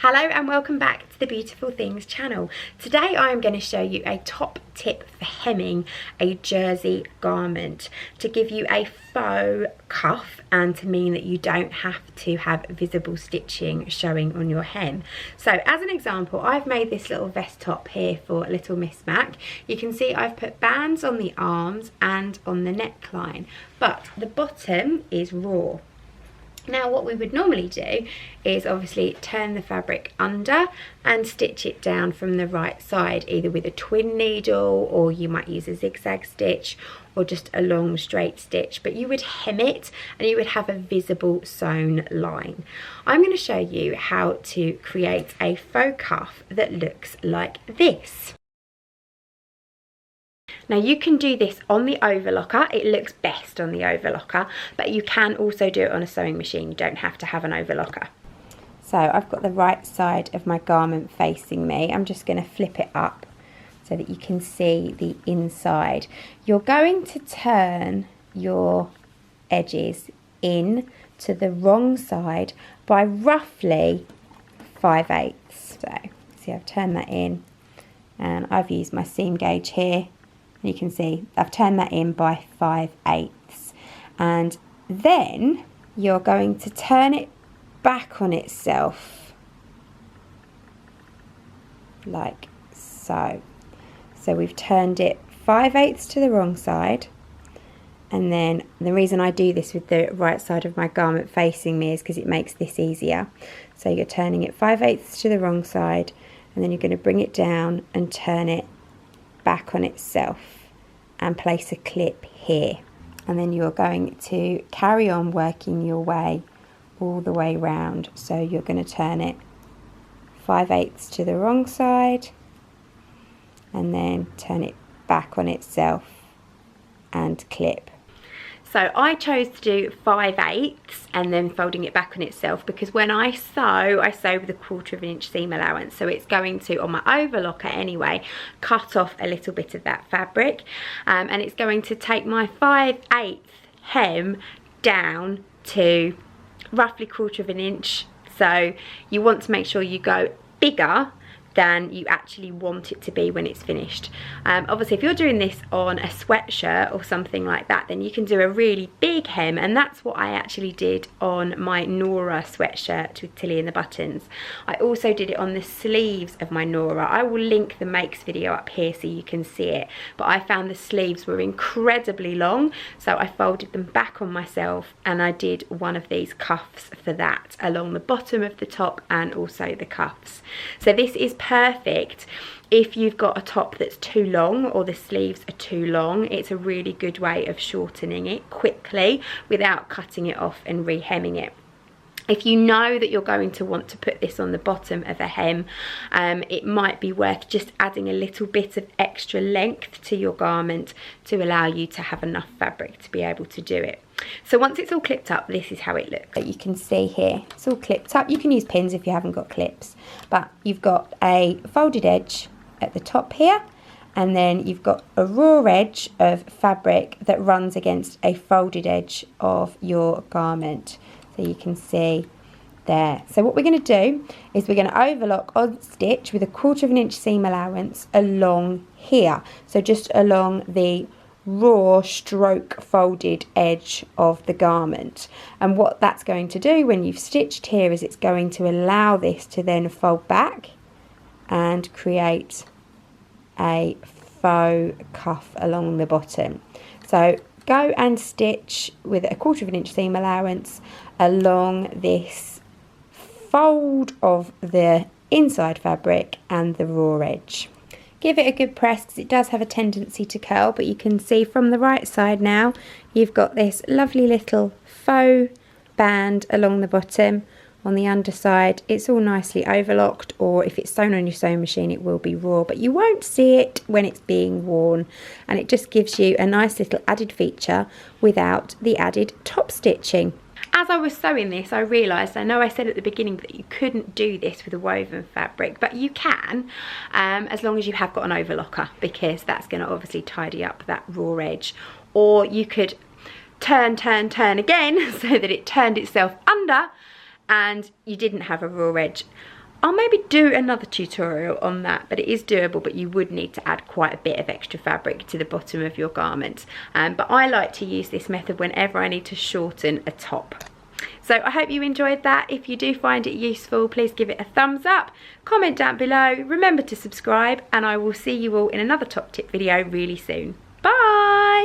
Hello and welcome back to the Beautiful Things channel. Today I am going to show you a top tip for hemming a jersey garment to give you a faux cuff and to mean that you don't have to have visible stitching showing on your hem. So as an example, I've made this little vest top here for little Miss Mac. You can see I've put bands on the arms and on the neckline, but the bottom is raw. Now what we would normally do is obviously turn the fabric under and stitch it down from the right side, either with a twin needle, or you might use a zigzag stitch or just a long straight stitch, but you would hem it and you would have a visible sewn line. I'm going to show you how to create a faux cuff that looks like this. Now you can do this on the overlocker, it looks best on the overlocker, but you can also do it on a sewing machine, you don't have to have an overlocker. So I've got the right side of my garment facing me. I'm just going to flip it up so that you can see the inside. You're going to turn your edges in to the wrong side by roughly 5/8. So see, I've turned that in and I've used my seam gauge here. You can see I've turned that in by 5/8, and then you're going to turn it back on itself like so. So we've turned it 5/8 to the wrong side, and then the reason I do this with the right side of my garment facing me is because it makes this easier. So you're turning it 5/8 to the wrong side, and then you're going to bring it down and turn it back on itself and place a clip here, and then you're going to carry on working your way all the way round. So you're going to turn it 5/8 to the wrong side and then turn it back on itself and clip. So I chose to do 5/8 and then folding it back on itself because when I sew with a 1/4 inch seam allowance. So it's going to, on my overlocker anyway, cut off a little bit of that fabric. And it's going to take my 5/8 hem down to roughly 1/4 inch. So you want to make sure you go bigger than you actually want it to be when it's finished. Obviously if you're doing this on a sweatshirt or something like that, then you can do a really big hem, and that's what I actually did on my Nora sweatshirt with Tilly and the buttons. I also did it on the sleeves of my Nora. I will link the makes video up here so you can see it, but I found the sleeves were incredibly long, so I folded them back on myself and I did one of these cuffs for that along the bottom of the top and also the cuffs. So this is perfect if you've got a top that's too long or the sleeves are too long. It's a really good way of shortening it quickly without cutting it off and re-hemming it. If you know that you're going to want to put this on the bottom of a hem, it might be worth just adding a little bit of extra length to your garment to allow you to have enough fabric to be able to do it. So once it's all clipped up, this is how it looks. You can see here, it's all clipped up. You can use pins if you haven't got clips, but you've got a folded edge at the top here, and then you've got a raw edge of fabric that runs against a folded edge of your garment. So you can see there. So what we're going to do is we're going to overlock on stitch with a 1/4 inch seam allowance along here. So just along the raw stroke folded edge of the garment. And what that's going to do when you've stitched here is it's going to allow this to then fold back and create a faux cuff along the bottom. So go and stitch with a 1/4 inch seam allowance along this fold of the inside fabric and the raw edge. Give it a good press because it does have a tendency to curl, but you can see from the right side now you've got this lovely little faux band along the bottom. On the underside it's all nicely overlocked, or if it's sewn on your sewing machine it will be raw, but you won't see it when it's being worn, and it just gives you a nice little added feature without the added top stitching. As I was sewing this, I realised, I know I said at the beginning that you couldn't do this with a woven fabric, but you can, as long as you have got an overlocker, because that's going to obviously tidy up that raw edge. Or you could turn again so that it turned itself under and you didn't have a raw edge. I'll maybe do another tutorial on that, but it is doable, but you would need to add quite a bit of extra fabric to the bottom of your garment. But I like to use this method whenever I need to shorten a top. So I hope you enjoyed that. If you do find it useful, please give it a thumbs up, comment down below, remember to subscribe, and I will see you all in another top tip video really soon.